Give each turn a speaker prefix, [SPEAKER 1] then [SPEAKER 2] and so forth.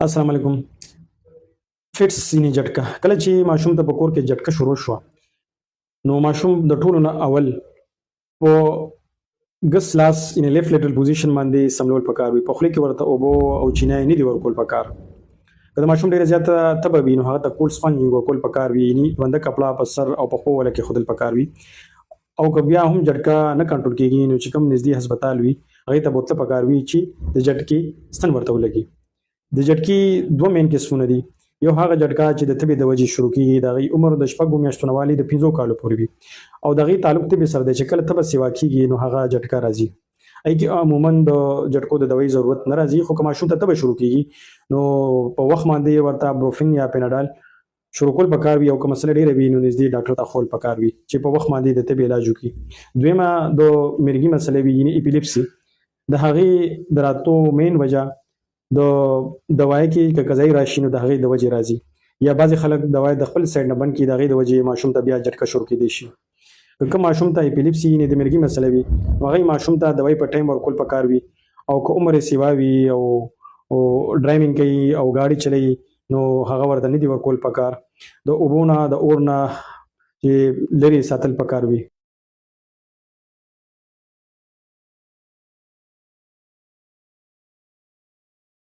[SPEAKER 1] السلام علیکم. فټس سینې جټکه کله چې ماشوم ته په کور کې جټکه شروع شوه نو ماشوم د ټولو نه اول په ګس لاس ان لیفت لیټرل پوزیشن باندې سملول پکار وي. په خولې کې ورته اوبو او چینای نه دی ورکول پکار. که د ماشوم ډیره زیاته تبه وي نو هغه ته کول سپنج ورکول پکار وي، یعنی بنده کپړه په سر او په خو ولا کې خودل پکار وي. او که بیا هم جټکه نه کنټرول کیږي نو چې کوم نږدې هسپتال وي هغه ته بوتله پکار وي چې د جټکې ستن ورته ولګي. د جټکې دوه مین قسمونه دي. یو هغه جټکه چې د تبې د وجې شروع کیږي، د هغې عمر د شپږو میاشتو نه والي د 5 کالو پورې وي، او د هغې تعلق تبې سره دی چې کله تبه سیوا کیږي نو هغه جټکه راځي. هغې کې عموما د جټکو د دوایي ضرورت نه راځي، خو که ماشوم ته تبه شروع کیږي نو په وخت باندې ورته بروفین یا پیناډال شروع کول پکار وي، او که مسله ډیره وي نو نږدې ډاکټر ته خول پکار وي چې په وخت باندې د تبې علاج وکړي. دویمه د مرګي مسلې وي، یعنی اپیلیپسي. د هغې د راتلو مین وجه د دوای کې که قضایي راشي نو د هغې د وجې راځي، یا بعضې خلک دوای د خپل سایډ نه بند کړي، د هغې د وجې ماشوم ته بیا جټکه شروع کیدی شي. که کوم ماشوم ته اپیلیپسي یعنې د مرګي مسله وي نو هغې ماشوم ته دوای په ټایم ورکول پکار وي، او که عمر یې سیوا وي او ډرایوینګ کوي او ګاډي چلوي نو هغه ورته نه دي ورکول پکار. د اوبو نه د اور نه چې لرې ساتل پکار وي.